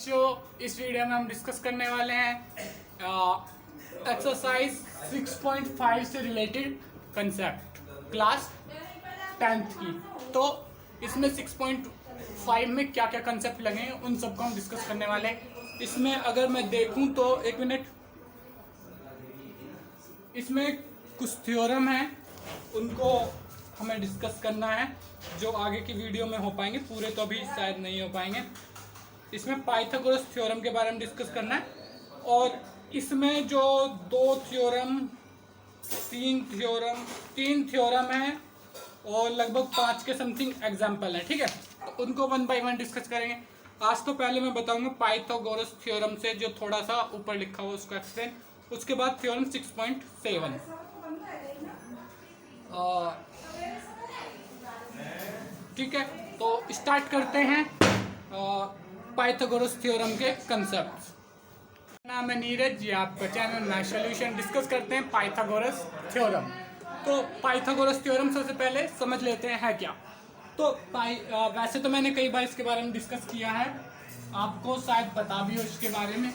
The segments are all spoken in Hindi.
बच्चों, इस वीडियो में हम डिस्कस करने वाले हैं एक्सरसाइज 6.5 से रिलेटेड कंसेप्ट क्लास 10th की। तो इसमें 6.5 में क्या क्या कंसेप्ट लगे हैं उन सबको हम डिस्कस करने वाले हैं। इसमें अगर मैं देखूं तो एक मिनट, इसमें कुछ थ्योरम है उनको हमें डिस्कस करना है जो आगे की वीडियो में हो पाएंगे, पूरे तो अभी शायद नहीं हो पाएंगे। इसमें पाइथागोरस थ्योरम के बारे में डिस्कस करना है और इसमें जो तीन थ्योरम है और लगभग 5 के समथिंग एग्जाम्पल है। ठीक है, तो उनको वन बाय वन डिस्कस करेंगे। आज तो पहले मैं बताऊंगा पाइथागोरस थ्योरम से जो थोड़ा सा ऊपर लिखा हुआ उसको एक्सप्लेन, उसके बाद थ्योरम 6.7। ठीक है, तो स्टार्ट करते हैं पाइथागोरस थ्योरम के कंसेप्ट। नाम है नीरज, ये आपका चैनल मैं सॉल्यूशन। डिस्कस करते हैं पाइथागोरस थ्योरम। तो पाइथागोरस थ्योरम सबसे पहले समझ लेते हैं है क्या। तो वैसे तो मैंने कई बार इसके बारे में डिस्कस किया है, आपको शायद पता भी हो इसके बारे में।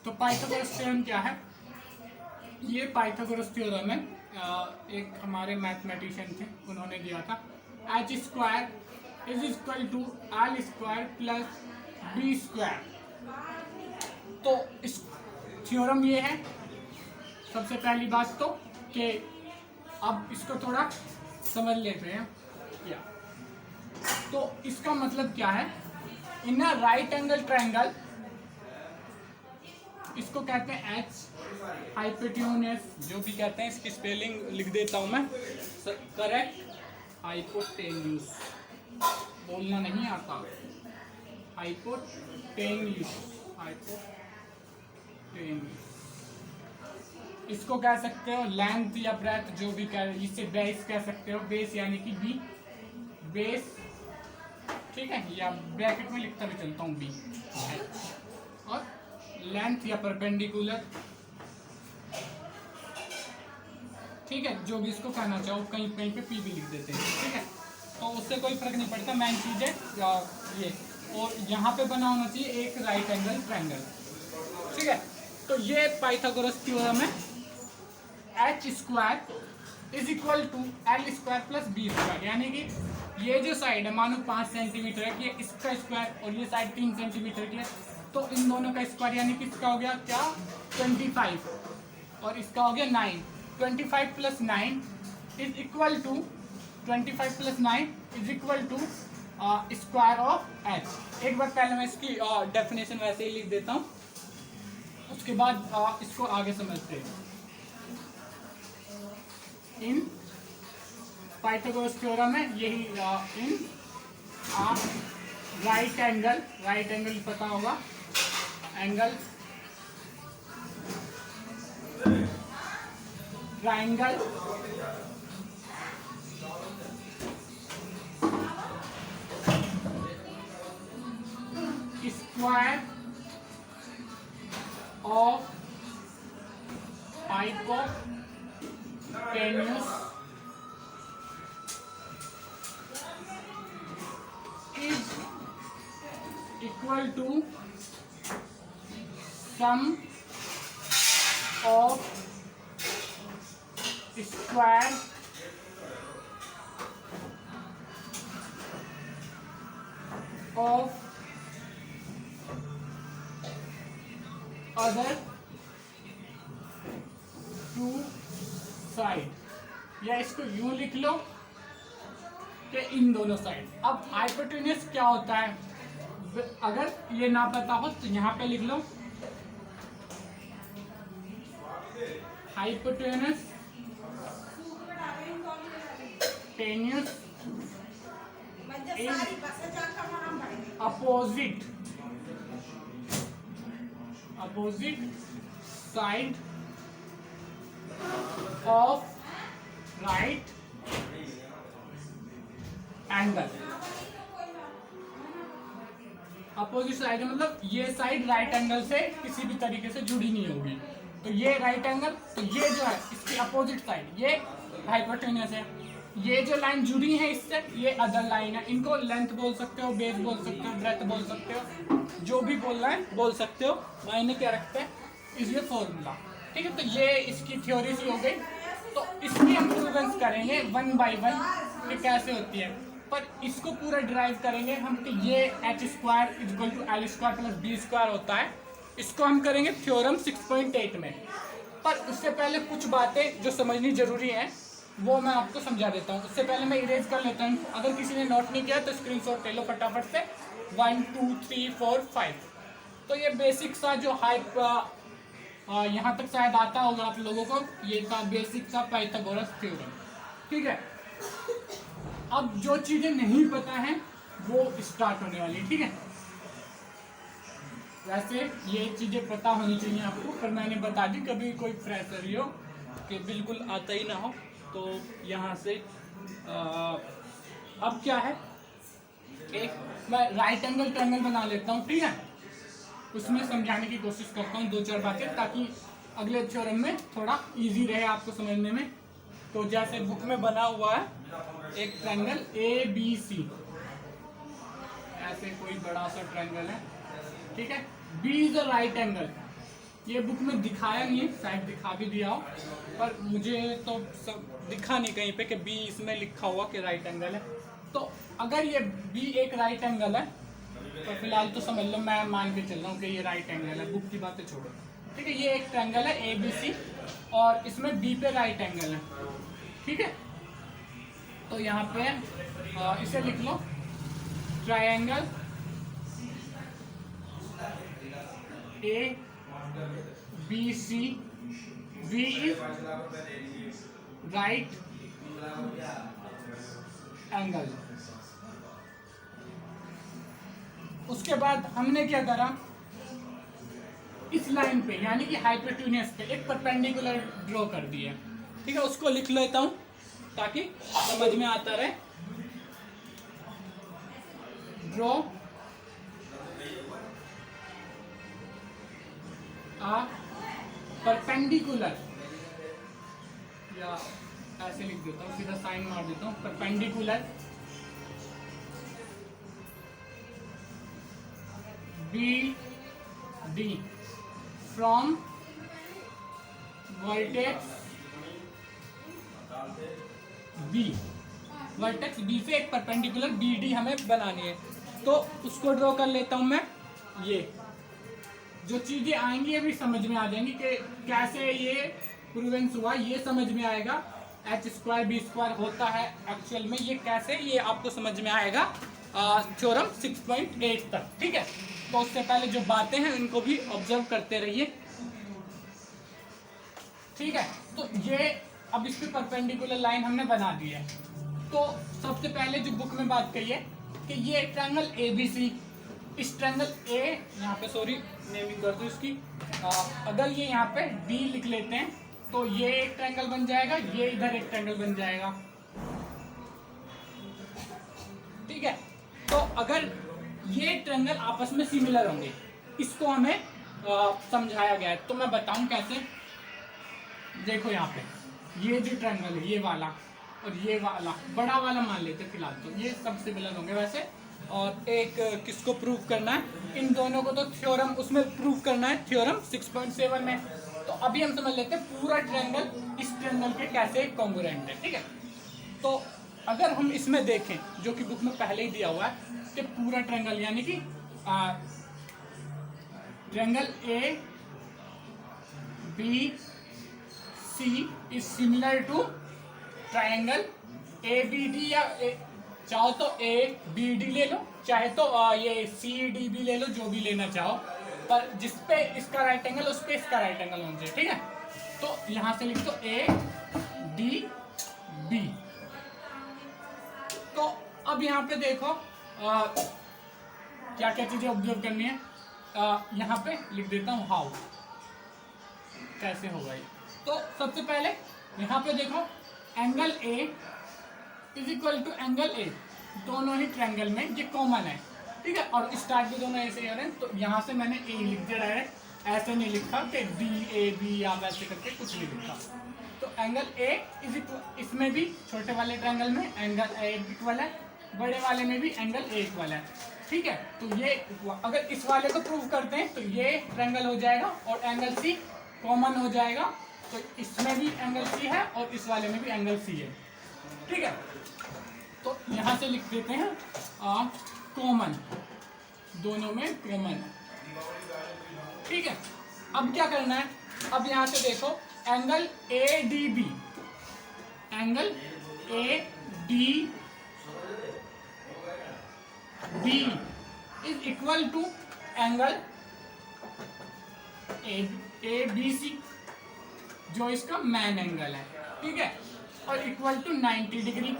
तो पाइथागोरस थ्योरम क्या है? ये पाइथागोरस थ्योरम है, एक हमारे मैथमेटिशियन थे, उन्होंने दिया था h square is equal to l square plus b square. तो इस थ्योरम ये है सबसे पहली बात तो कि अब इसको थोड़ा समझ लेते हैं क्या। तो इसका मतलब क्या है? इन अ राइट एंगल ट्रायंगल, इसको कहते हैं h हाइपोटेन्यूस, जो भी कहते हैं, इसकी स्पेलिंग लिख देता हूं मैं, करेक्ट। हाइपोटेन्यूस बोलना नहीं आता, हाइपोटेन्यूस। इसको कह सकते हो लेंथ या ब्रेथ, जो भी कह, इसे बेस कह सकते हो, बेस यानी कि बी, बेस। ठीक है, या ब्रैकेट में लिखता भी चलता हूँ बी, और लेंथ या परपेंडिकुलर। ठीक है, जो भी इसको कहना चाहो, कहीं कहीं पे पी भी लिख देते हैं। ठीक है, तो उससे कोई फर्क नहीं पड़ता, मेन चीज है ये। और यहाँ पे बना होना चाहिए एक राइट एंगल ट्रायंगल। ठीक है, तो ये पाइथागोरस थ्योरम है। h square is equal to l square plus b square, यानी कि ये जो साइड है मानो 5 सेंटीमीटर है कि इसका स्क्वायर, और ये साइड 3 सेंटीमीटर की है, तो इन दोनों का स्क्वायर यानी कि इसका हो गया क्या 25 और इसका हो गया 9। 25 plus 9 is equal to 25 plus 9 is equal to square of h। एक बार पहले मैं इसकी डेफिनेशन वैसे ही लिख देता हूँ, उसके बाद इसको आगे समझते हैं। इन पाइथागोरस थ्योरम है यही, इन राइट एंगल पता होगा, angle triangle square of hypotenuse is equal to sum of square of other two side, या इसको यूं लिख लो कि इन दोनों साइड। अब हाइपोटेन्यूस क्या होता है, अगर ये ना पता हो तो यहाँ पे लिख लो hypotenuse opposite side of right angle. Opposite side मतलब ये साइड राइट एंगल से किसी भी तरीके से जुड़ी नहीं होगी, तो ये राइट एंगल, तो ये जो है इसकी अपोजिट साइड ये हाइपोटेन्यूस है। ये जो लाइन जुड़ी है इससे, ये अदर लाइन है। इनको लेंथ बोल सकते हो, बेस बोल सकते हो, ब्रेथ बोल सकते हो, जो भी बोलना है बोल सकते हो। मायने क्या रखते हैं, इज ये फॉर्मूला। ठीक है, तो ये इसकी थ्योरी सी हो गई। तो इसकी हम प्रूवेंस करेंगे वन बाय वन कि कैसे होती है। पर इसको पूरा ड्राइव करेंगे हम कि ये h square equal to L square plus B square होता है। इसको हम करेंगे थ्योरम 6.8 में। पर उससे पहले कुछ बातें जो समझनी जरूरी है वो मैं आपको समझा देता हूँ। उससे पहले मैं इरेज कर लेता हूँ। अगर किसी ने नोट नहीं किया तो स्क्रीनशॉट ले लो फटाफट से। 1 2 3 4 5। तो ये बेसिक सा जो हाइप यहाँ तक शायद आता होगा आप लोगों को, ये था बेसिक सा पाइथागोरस थ्योरम। ठीक है, अब जो चीजें नहीं पता है वो स्टार्ट होने वाली। ठीक है, वैसे ये चीजें पता होनी चाहिए आपको, पर मैंने बता दी। कभी कोई फ्रेशर हो कि बिल्कुल आता ही ना हो तो यहाँ से अब क्या है, एक मैं राइट एंगल ट्रायंगल बना लेता हूँ। ठीक है, उसमें समझाने की कोशिश करता हूँ 2-4 बातें, ताकि अगले थ्योरम में थोड़ा इजी रहे आपको समझने में। तो जैसे बुक में बना हुआ है एक ट्रायंगल ABC, ऐसे कोई बड़ा सा ट्रायंगल है। ठीक है, B is a right angle. ये बुक में दिखाया नहीं है, शायद दिखा भी दिया हो, पर मुझे तो सब दिखा नहीं कहीं पे कि B इसमें लिखा हुआ कि राइट एंगल है। तो अगर ये B एक राइट एंगल है तो फिलहाल तो समझ लो, मैं मान के चल रहा हूँ कि ये राइट एंगल है, बुक की बातें छोड़ो। ठीक है, ये एक ट्रायंगल है ABC और इसमें B पे राइट एंगल है। ठीक है, तो यहाँ पे इसे लिख लो triangle ABC, B is right angle. उसके बाद हमने क्या करा, इस लाइन पे यानी कि हाइपोटेन्यूस पे एक परपेंडिकुलर ड्रॉ कर दिया। ठीक है, उसको लिख लेता हूं ताकि समझ में आता रहे। ड्रॉ आ परपेंडिकुलर, या ऐसे लिख देता हूँ, सीधा साइन मार देता हूँ, perpendicular BD from vertex B। Vertex B से एक परपेंडिकुलर BD हमें बनानी है, तो उसको ड्रॉ कर लेता हूं मैं। ये जो चीजें आएंगी ये भी समझ में आ जाएंगी कि कैसे ये प्रूवेंस हुआ, ये समझ में आएगा। h स्क्वायर B स्क्वायर होता है एक्चुअल में, ये कैसे, ये आपको समझ में आएगा थ्योरम 6.8 तक। ठीक है, तो उससे पहले जो बातें हैं उनको भी ऑब्जर्व करते रहिए। ठीक है, तो ये अब इस पे परपेंडिकुलर लाइन हमने बना दी है। तो सबसे पहले जो बुक में बात कही है कि ये ट्रायंगल ABC, इस ट्रायंगल A यहाँ पे, सॉरी नेमिंग कर दो इसकी, अगर ये यहाँ पे D लिख लेते हैं तो ये एक ट्रायंगल बन जाएगा, ये इधर एक ट्रायंगल बन जाएगा। ठीक है, तो अगर ये ट्रायंगल आपस में सिमिलर होंगे, इसको हमें समझाया गया है। तो मैं बताऊं कैसे। देखो यहाँ पे ये जो ट्रायंगल है, ये वाला और ये वाला, बड़ा वाला मान लेते फिलहाल, तो ये सब सिमिलर होंगे वैसे। और एक किसको प्रूव करना है, इन दोनों को तो थ्योरम उसमें प्रूव करना है थ्योरम 6.7 में। तो अभी हम समझ लेते हैं पूरा ट्रायंगल इस ट्रायंगल के कैसे कॉन्ग्रुएंट है। ठीक है, तो अगर हम इसमें देखें जो कि बुक में पहले ही दिया हुआ है कि पूरा ट्रायंगल यानी कि triangle ABC is similar to triangle ABD, या चाहो तो ABD ले लो, चाहे तो ये CD भी ले लो, जो भी लेना चाहो, पर जिसपे इसका राइट एंगल उस पे इसका राइट एंगल होना चाहिए। ठीक है, तो यहां से लिख दो ADB। तो अब यहाँ पे देखो क्या क्या चीजें ऑब्जर्व करनी है। यहाँ पे लिख देता हूँ हाउ, कैसे होगा ये। तो सबसे पहले यहाँ पे देखो angle A is equal to angle A, दोनों ही ट्रायंगल में ये कॉमन है। ठीक है, और स्टार्ट भी दोनों ऐसे ही हो रहे हैं, तो यहाँ से मैंने A लिख दिया डायरेक्ट। ऐसे नहीं लिखा कि DAB आप ऐसे करके कुछ नहीं लिखा। तो एंगल A इज इक्वल, इसमें भी छोटे वाले ट्रायंगल में एंगल A इक्वल है, बड़े वाले में भी एंगल A इक्वल है। ठीक है, तो ये अगर इस वाले को प्रूव करते हैं तो ये ट्रायंगल हो जाएगा और एंगल C कॉमन हो जाएगा। तो इसमें भी एंगल C है और इस वाले में भी एंगल C है। ठीक है, तो यहाँ से लिख देते हैं कॉमन, दोनों में कॉमन। ठीक है, अब क्या करना है, अब यहाँ से देखो angle ADB, angle ADB is equal to angle ABC जो इसका मेन एंगल है। ठीक है, और इक्वल टू 90 डिग्री।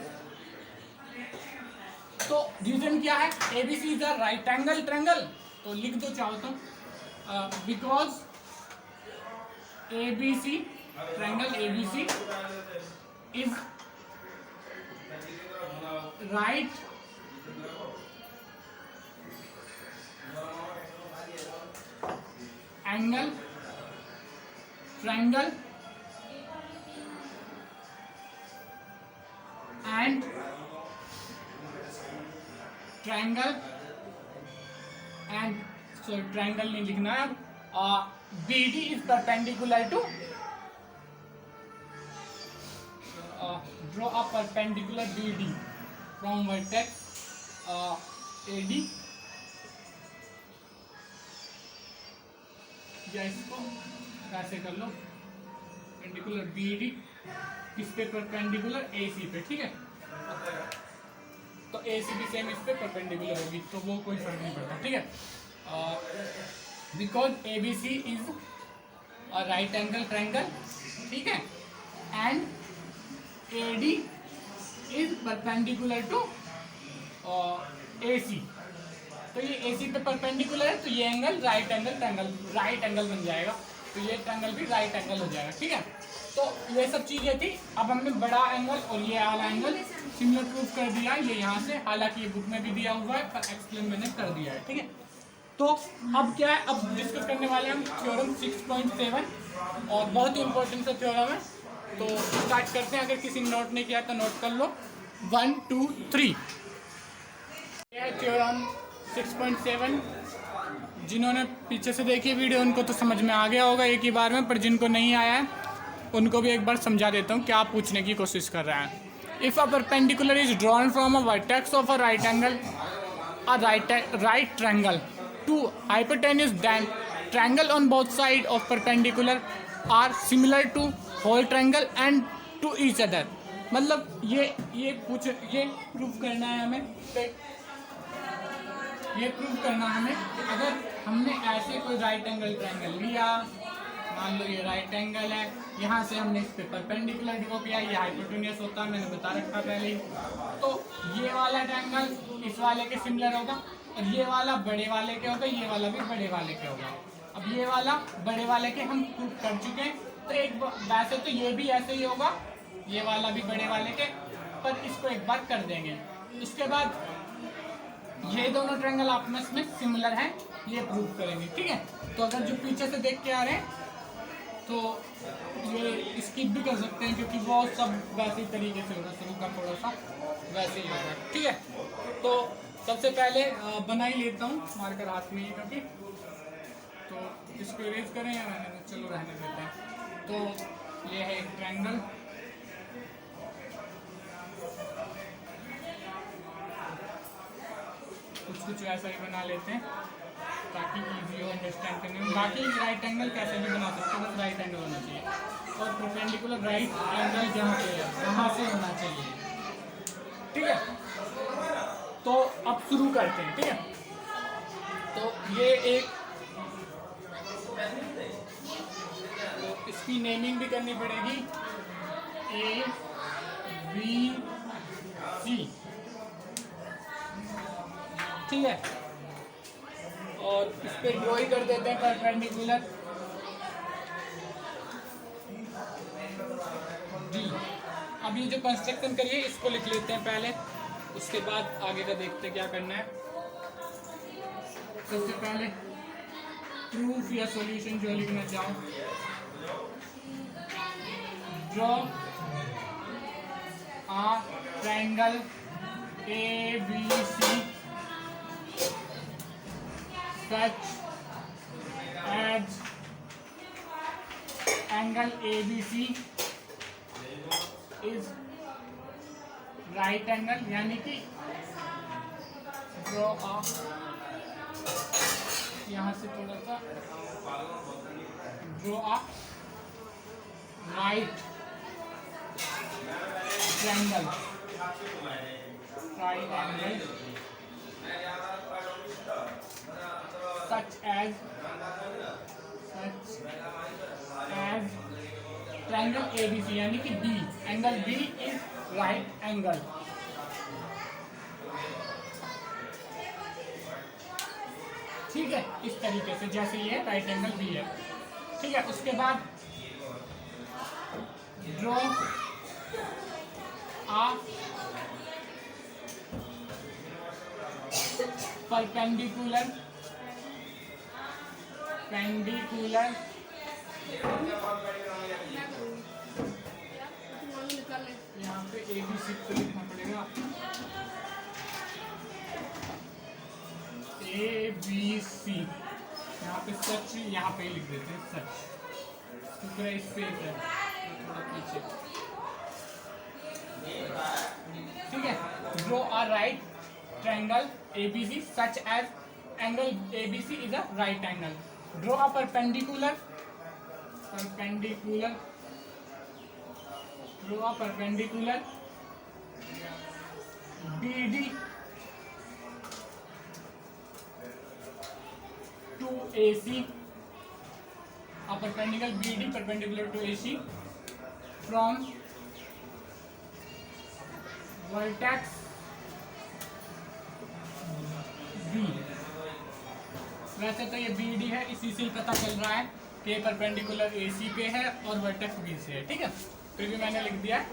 तो रीजन क्या है, ABC is a right angle triangle, तो लिख दो चाहो तो, because ABC, triangle ABC is right angle triangle and triangle and sorry triangle नहीं लिखना है, BD is perpendicular to draw a perpendicular BD from vertex AD, या इसको ऐसे कर लो, परपेंडिकुलर BD इस पे परपेंडिकुलर AC पे। ठीक है, तो AC भी सेम इस पे परपेंडिकुलर होगी, तो वो कोई फर्क नहीं पड़ता। ठीक है, because ABC is a right angle triangle, ठीक है, and AD is perpendicular to AC, तो ये AC पे परपेंडिकुलर है, तो ये angle right angle triangle, right angle बन जाएगा, तो ये ट्रायंगल भी राइट एंगल हो जाएगा। ठीक है, तो ये सब चीज़ें थी। अब हमने बड़ा एंगल और ये वाला एंगल सिमिलर प्रूफ कर दिया है, ये यहाँ से, हालांकि ये बुक में भी दिया हुआ है पर एक्सप्लेन मैंने कर दिया है। ठीक है, तो अब क्या है, अब डिस्कस करने वाले हैं हम थ्योरम 6.7 और बहुत ही इंपॉर्टेंट सा थ्योरम है। तो स्टार्ट करते हैं, अगर किसी ने नोट नहीं किया तो नोट कर लो। 1 2 3 यह है थ्योरम 6.7। जिन्होंने पीछे से देखी वीडियो उनको तो समझ में आ गया होगा एक ही बार में, पर जिनको नहीं आया है उनको भी एक बार समझा देता हूँ क्या पूछने की कोशिश कर रहा है। If a perpendicular is drawn from a vertex of a right angle, a right triangle to hypotenuse, then triangle on both sides of perpendicular are similar to whole triangle and to each other। मतलब ये प्रूफ करना है हमें, ये प्रूफ करना है हमें कि अगर हमने ऐसे कोई राइट एंगल ट्रायंगल लिया, मान लो ये राइट एंगल है, यहाँ से हमने इस पे परपेंडिकुलर ड्रॉ किया, ये हाइपोटेन्यूस होता है, मैंने बता रखा पहले ही। तो ये वाला ट्रायंगल इस वाले के सिमिलर होगा और ये वाला बड़े वाले के होगा, ये वाला भी बड़े वाले के होगा। अब ये वाला बड़े वाले के हम प्रूफ कर चुके हैं, तो एक वैसे तो ये भी ऐसे ही होगा, ये वाला भी बड़े वाले के, पर इसको एक बार कर देंगे। उसके बाद ये दोनों ट्रायंगल आपस में सिमिलर हैं, ये प्रूफ करेंगे। ठीक है, तो अगर जो पीछे से देख के आ रहे हैं तो ये स्किप भी कर सकते हैं, क्योंकि वो सब वैसे ही तरीके से होगा, शुरू का थोड़ा सा वैसे ही होगा। ठीक है, तो सबसे पहले बना ही लेता हूँ, मार्कर हाथ में ही क्योंकि, तो इसको इरेज करें या रहने दें, चलो रहने देते हैं। तो ये है एक ट्रायंगल, कुछ ऐसा ही बना लेते हैं ताकि इजी हो अंडरस्टैंड करने में। बाकी राइट एंगल कैसे भी बना सकते हैं, बस राइट एंगल होना चाहिए और परपेंडिकुलर राइट एंगल जहाँ पे है वहाँ से होना चाहिए। ठीक है, तो अब शुरू करते हैं। ठीक है, तो ये एक, तो इसकी नेमिंग भी करनी पड़ेगी, ABC। ठीक है, और इस पे ड्रॉ ही कर देते हैं परपेंडिकुलर D। अब ये जो कंस्ट्रक्शन करिए इसको लिख लेते हैं पहले, उसके बाद आगे का देखते हैं क्या करना है। सबसे पहले प्रूफ या सॉल्यूशन जो लिखना चाहो, draw a triangle ABC such as angle ABC is right angle, यानी कि ड्रॉ आ, यहाँ से थोड़ा सा draw a right triangle such as triangle ABC, यानी कि B, angle B is right angle. ठीक है, इस तरीके से जैसे ये राइट एंगल B है. ठीक है, उसके बाद ड्रॉ आ perpendicular यहाँ पे ABC को लिखना पड़ेगा, ABC यहाँ पे सच, यहाँ पे लिख देते हैं सच, क्योंकि इस पे है थोड़ा पीछे. ठीक है, draw a right triangle ABC such as angle ABC is a right angle. Draw a perpendicular BD to AC, a perpendicular BD perpendicular to AC from vertex B. वैसे तो ये BD है, इसी से ही पता चल रहा है कि परपेंडिकुलर AC पे है और वर्टेक्स B से है. ठीक है, फिर भी मैंने लिख दिया है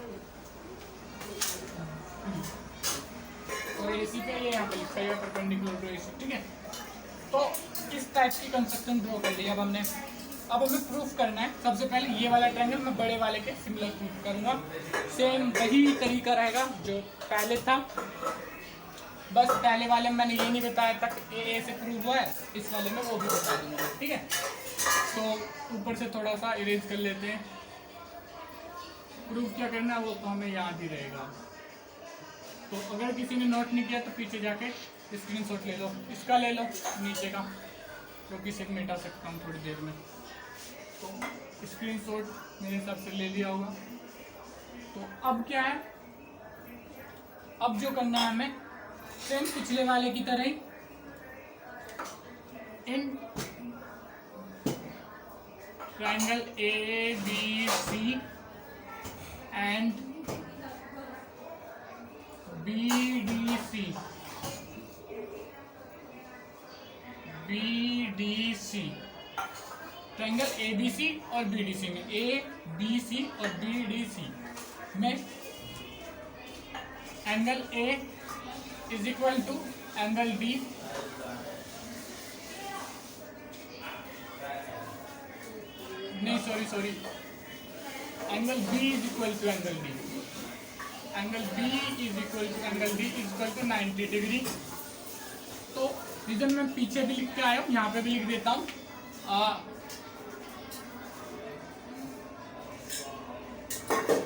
और AC पे ये यहाँ पे लिखा है परपेंडिकुलर टू AC. ठीक है, तो इस टाइप की कंस्ट्रक्शन ड्रॉ कर ली. अब हमें प्रूफ करना है. सबसे पहले ये वाला ट्रायंगल मैं बड़े वाले के सिमिलर प्रूफ करूंगा. सेम वही तरीका रहेगा जो पहले था, बस पहले वाले में मैंने ये नहीं बताया था कि ए से प्रूव हुआ है, इस वाले में वो भी बता दूंगा. ठीक है, तो ऊपर से थोड़ा सा इरेज कर लेते हैं. प्रूफ क्या करना है वो तो हमें याद ही रहेगा. तो अगर किसी ने नोट नहीं किया तो पीछे जाके स्क्रीनशॉट ले लो, इसका ले लो नीचे का, क्योंकि इसे मिटा सकता हूँ थोड़ी देर में. तो स्क्रीनशॉट मेरे हिसाब से ले लिया होगा. तो अब क्या है, अब जो करना है हमें सेम पिछले वाले की तरह ही इन triangle ABC and BDC triangle ABC और BDC में, ABC और BDC में angle A is equal to angle B नहीं sorry angle B is equal to angle D. Angle B is equal to angle D is equal to 90 degree. तो रीजन मैं पीछे भी लिख के आया हूँ, यहाँ पे भी लिख देता हूँ.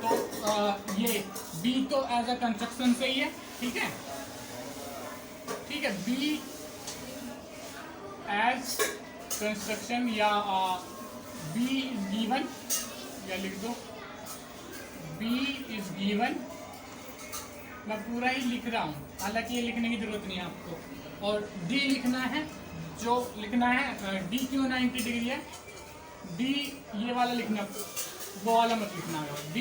तो ये B तो एज अ कंस्ट्रक्शन से ही है. ठीक है, B एज कंस्ट्रक्शन या B इज गिवन, या लिख दो B इज गिवन. मैं पूरा ही लिख रहा हूँ, हालांकि ये लिखने की जरूरत नहीं है आपको. और D लिखना है, जो लिखना है D क्यों 90 डिग्री है, D ये वाला लिखना, वो वाला मत लिखना है. D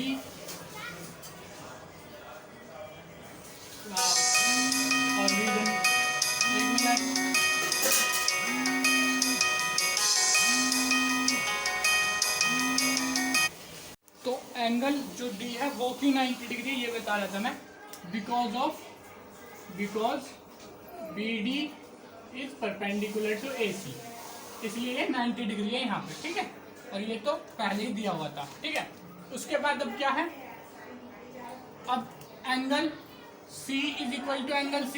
और रीजन एक मिनट. तो एंगल जो D है वो क्यों 90 डिग्री ये बता रहा था मैं. Because BD is perpendicular to AC. इसलिए ये 90 डिग्री है यहाँ पे, ठीक है। और ये तो पहले ही दिया हुआ था, ठीक है। उसके बाद अब क्या है, अब angle C is equal to angle C,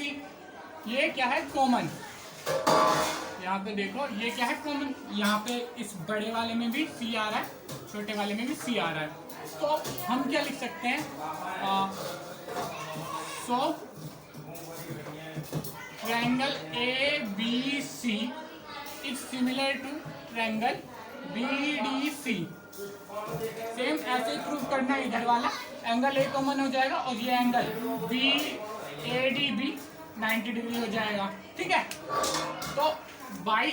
ये क्या है कॉमन, यहाँ पे देखो ये क्या है कॉमन, यहाँ पे इस बड़े वाले में भी C आ रहा है, छोटे वाले में भी C आ रहा है। तो हम क्या लिख सकते हैं, so triangle ABC is similar to triangle BDC। Same ऐसे ही प्रूव करना है, इधर वाला एंगल A कॉमन हो जाएगा और ये एंगल BADB 90 डिग्री हो जाएगा, ठीक है। तो बाई ए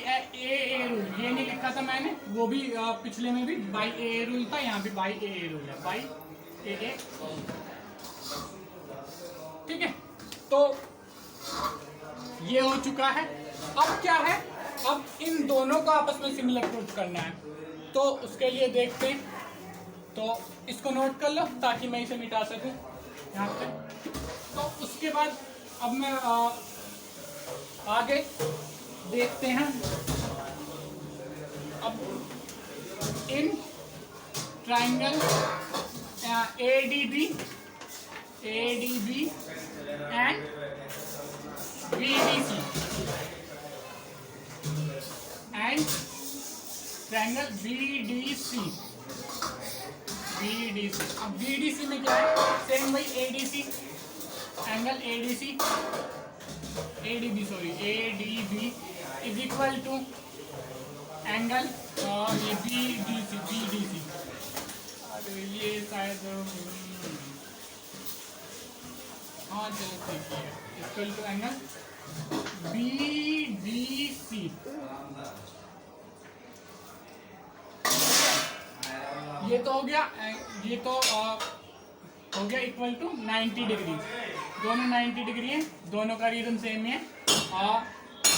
रूल, ये नहीं लिखा था मैंने, वो भी पिछले में भी बाई ए रूल था, यहाँ भी बाई ए रूल है, बाई ए, ठीक है। तो ये हो चुका है। अब क्या है, अब इन दोनों को आपस में सिमिलर प्रूव करना है, तो उसके लिए देखते हैं। तो इसको नोट कर लो ताकि मैं इसे मिटा सकूं यहाँ पे। तो उसके बाद अब मैं आगे देखते हैं। अब in triangle ADB and BDC and triangle BDC। अब BDC में क्या है, सेम वही ADC, angle ADB is equal to angle ये BDC। अरे ये शायद हाँ चलो ठीक है, इक्वल टू एंगल BDC। ये तो हो गया, ये तो हो गया इक्वल टू 90 डिग्री, दोनों 90 डिग्री हैं, दोनों का रीजन सेम है।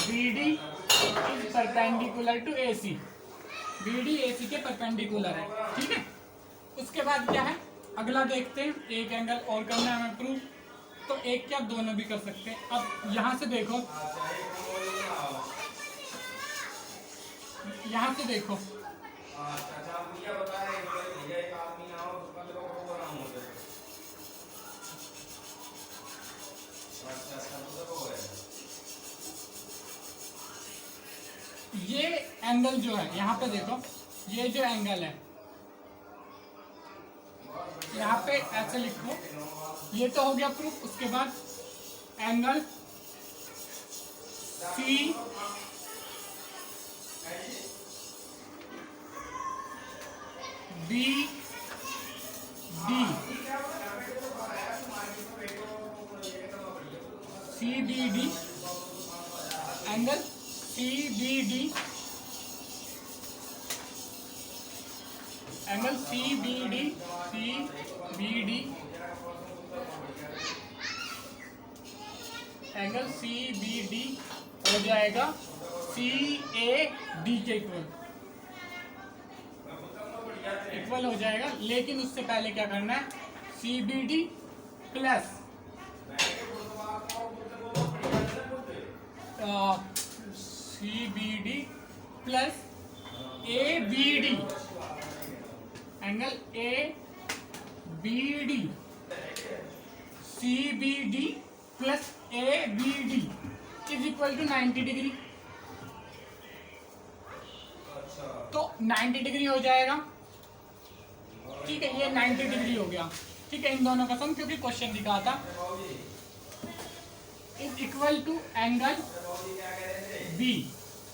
BD is perpendicular to AC, BD AC के परपेंडिकुलर है, ठीक है। उसके बाद क्या है, अगला देखते हैं, एक एंगल और करना है हमें प्रूफ, तो एक क्या दोनों भी कर सकते हैं। अब यहाँ से देखो, यहाँ से देखो, ये एंगल जो है यहाँ पे देखो, ये जो एंगल है यहाँ पे ऐसे लिखो, ये तो हो गया प्रूफ। उसके बाद angle C BD CBD angle CBD angle CBD angle CBD हो जाएगा CAD के इक्वल हो जाएगा। लेकिन उससे पहले क्या करना है, CBD plus CBD plus ABD angle ABD CBD plus ABD is equal to 90 degree. तो 90 डिग्री हो जाएगा, ठीक है। ये 90 डिग्री हो गया, ठीक है, इन दोनों का सम, क्योंकि क्वेश्चन दिखा था। Is equal to angle B,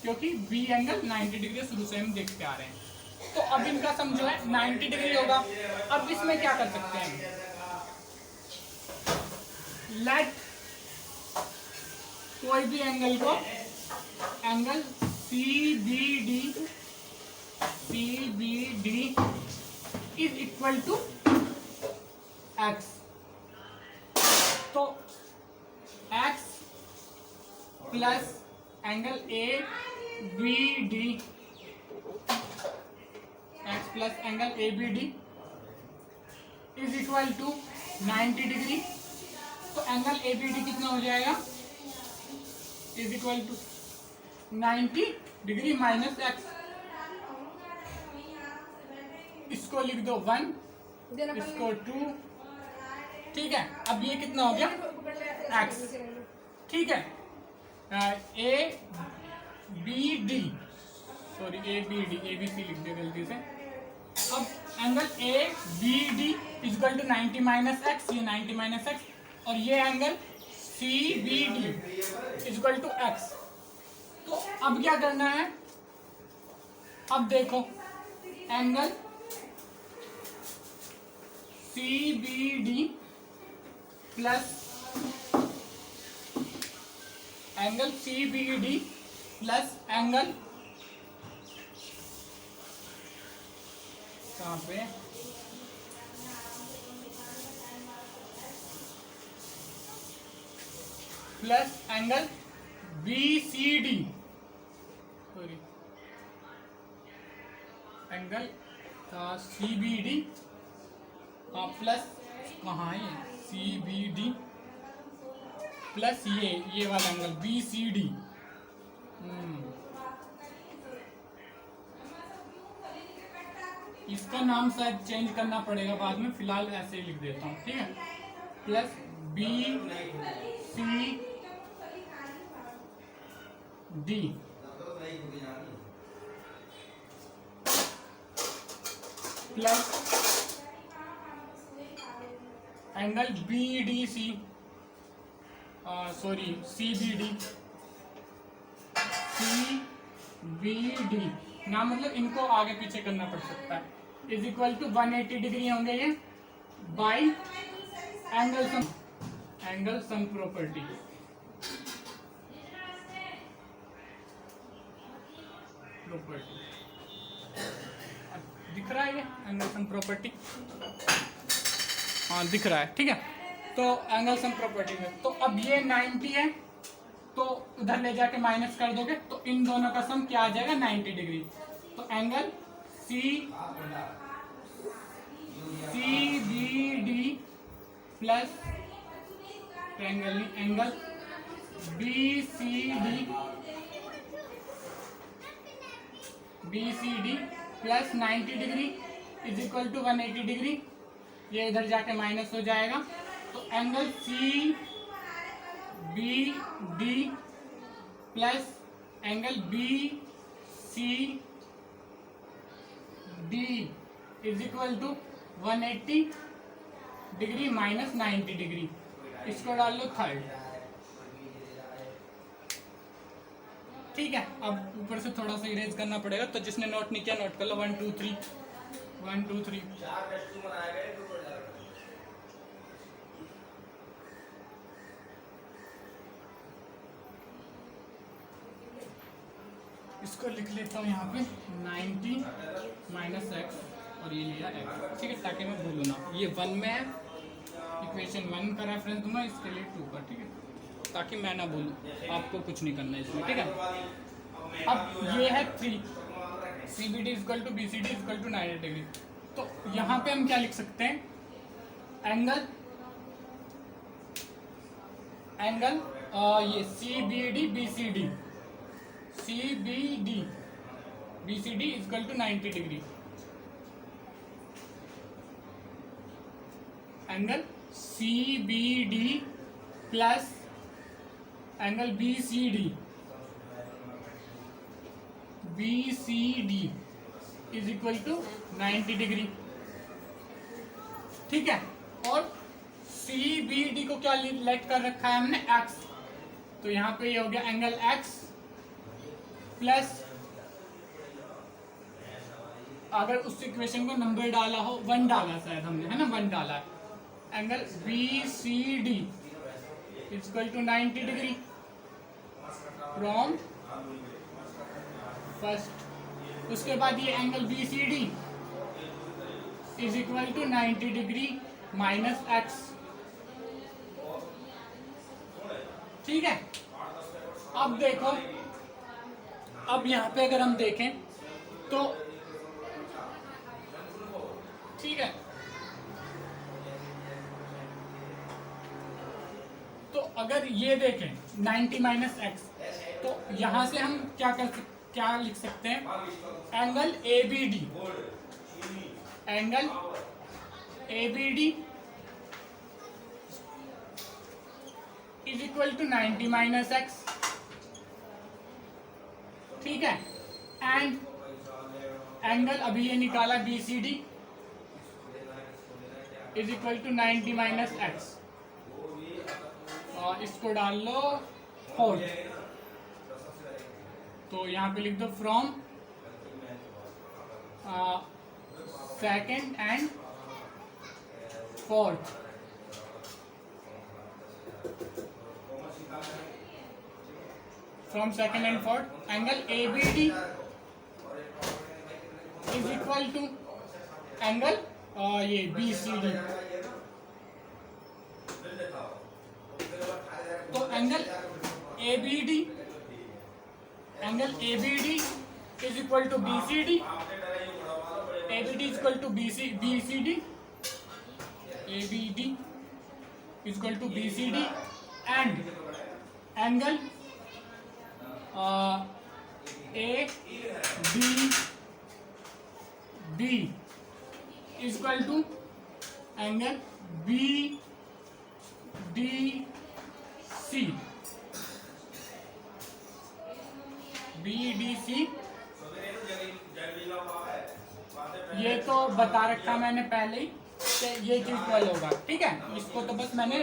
क्योंकि B एंगल 90 डिग्री शुरू से हम देखते आ रहे हैं। तो अब इनका सम जो है 90 डिग्री होगा। अब इसमें क्या कर सकते हैं, लेट कोई भी एंगल को, angle CBD is equal to X। तो X plus angle ABD, X plus angle ABD is equal to 90 degree. तो एंगल ABD कितना हो जाएगा, is equal to 90 degree minus x, इसको लिख दो 1, इसको 2, ठीक है। अब ये कितना हो गया x, ठीक है। A B D, sorry A B D, A B C लिख दिया गलती से। अब angle A B D equal to 90 minus x, ये 90 माइनस एक्स, और ये angle C B D equal to x. तो अब क्या करना है, अब देखो angle C B D plus angle C B D plus angle, कहाँ पे, plus angle B C D, sorry angle C B D plus, कहाँ है सी बी डी प्लस ये वाला एंगल बी सी डी। इसका नाम शायद चेंज करना पड़ेगा बाद में, फिलहाल ऐसे ही लिख देता हूँ, ठीक है। Plus B C D plus angle B D C, sorry C B D, C B D ना, मतलब इनको आगे पीछे करना पड़ सकता है, इज इक्वल टू 180 डिग्री होंगे ये बाई एंगल सम प्रॉपर्टी। दिख रहा है ये एंगल सम प्रॉपर्टी, हाँ दिख रहा है, ठीक है। तो एंगल सम प्रॉपर्टी में, तो अब ये 90 है, तो उधर ले जाके माइनस कर दोगे तो इन दोनों का सम क्या आ जाएगा 90 डिग्री। तो angle C B D plus angle B C D plus 90 degree is equal to 180 degree, ये इधर जाके माइनस हो जाएगा। तो angle C B D plus angle B C D is equal to 180 degree minus 90 degree, इसको डाल लो थर्ड, ठीक है। अब ऊपर से थोड़ा सा इरेज करना पड़ेगा, तो जिसने नोट नहीं किया नोट कर लो, 1 2 3 1 2 3। इसको लिख लेता हूँ यहाँ पे 90 माइनस एक्स और ये लिया एक्स, ठीक है, ताकि मैं भूलूँ ना। ये 1 में है, इक्वेशन 1 का रेफरेंस दूंगा, इसके लिए 2 का, ठीक है, ताकि मैं ना भूलूँ, आपको कुछ नहीं करना है इसमें, ठीक है। अब ये है 3, C B D equal to B C D equal to 90 degree. तो यहाँ पे हम क्या लिख सकते हैं, एंगल ये C B D B C D, C B D B C D equal to 90 degree, angle C B D plus angle B C D is equal to 90 degree, ठीक है। और सी बी डी को क्या लेट कर रखा है हमने एक्स, तो यहाँ पे ये हो गया एंगल एक्स प्लस, अगर उस इक्वेशन को नंबर डाला हो 1 डाला शायद हमने, है ना, 1 डाला है, angle B C D equal to 90 degree from first. उसके बाद ये angle B C D is equal to 90 degree minus x, ठीक है। अब देखो, अब यहाँ पे अगर हम देखें तो ठीक है, तो अगर ये देखें 90 माइनस एक्स, तो यहाँ से हम क्या लिख सकते हैं, angle A B D, angle A B D is equal to 90 minus x, ठीक है। एंड एंगल अभी ये निकाला B C D is equal to 90 minus x, इसको डाल लो फोर्थ, तो यहाँ पे लिख दो from second and fourth, from second and fourth angle A B D is equal to angle ये बी सी डी, तो angle A B D, angle A B D is equal to B C D, A B D is equal to B C D, A B D is equal to B C D, and angle A B D is equal to angle B D C, B D C. ये तो बता रखा मैंने पहले ही कि ये चीज इक्वल होगा, ठीक है। इसको तो बस मैंने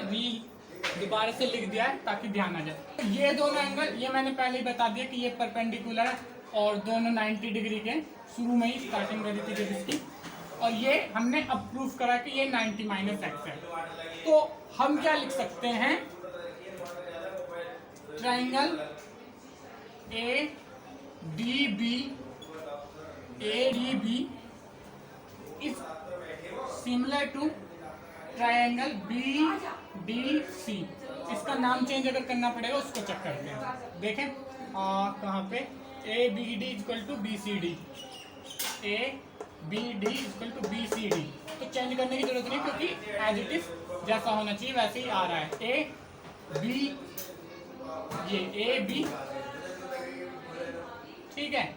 दोबारा से लिख दिया है ताकि ध्यान आ जाए। ये दोनों एंगल ये मैंने पहले ही बता दिया कि ये परपेंडिकुलर है और दोनों 90 डिग्री के, शुरू में ही स्टार्टिंग करी थी जब इसकी, और ये हमने अब प्रूफ करा कि ये 90 माइनस एक्स है। तो हम क्या लिख सकते हैं, triangle A D B is similar to triangle B D C. इसका नाम चेंज अगर करना पड़ेगा उसको चेक करते हैं, देखें कहाँ पे, A B D equal to B C D, A B D equal to B C D. तो चेंज करने की जरूरत नहीं क्योंकि एज इट इज जैसा होना चाहिए वैसे ही आ रहा है। ए बी, ये ए बी, ठीक है।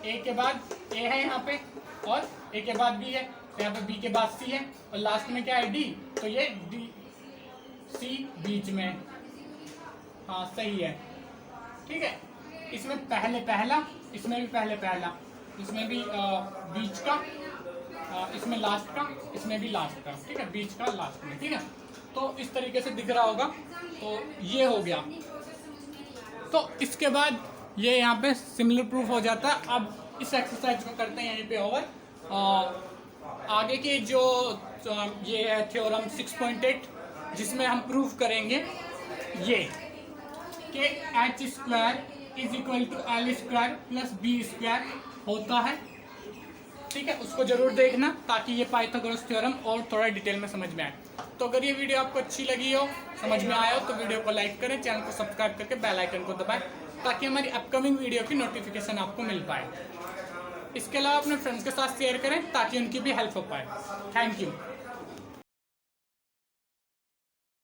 ए के बाद ए है यहाँ पे और ए के बाद बी है, तो यहाँ पे बी के बाद सी है और लास्ट में क्या है डी, तो ये डी सी बीच में, हाँ सही है, ठीक है। इसमें पहले पहला, इसमें भी पहले पहला, इसमें भी बीच का, इसमें लास्ट का, इसमें भी लास्ट का, ठीक है, बीच का लास्ट में, ठीक है। तो इस तरीके से दिख रहा होगा, तो ये हो गया। तो इसके बाद ये यहाँ पे सिमिलर प्रूफ हो जाता है। अब इस एक्सरसाइज को करते हैं यहीं पे ओवर। आगे की जो ये है थ्योरम 6.8, जिसमें हम प्रूफ करेंगे ये कि H square is equal to L square plus B square होता है, ठीक है। उसको जरूर देखना ताकि ये पाइथागोरस थ्योरम और थोड़ा डिटेल में समझ में आए। तो अगर ये वीडियो आपको अच्छी लगी हो, समझ में आया हो, तो वीडियो को लाइक करें, चैनल को सब्सक्राइब करके बेल आइकन को दबाएं ताकि हमारी अपकमिंग वीडियो की नोटिफिकेशन आपको मिल पाए। इसके अलावा अपने फ्रेंड्स के साथ शेयर करें ताकि उनकी भी हेल्प हो पाए। Thank you.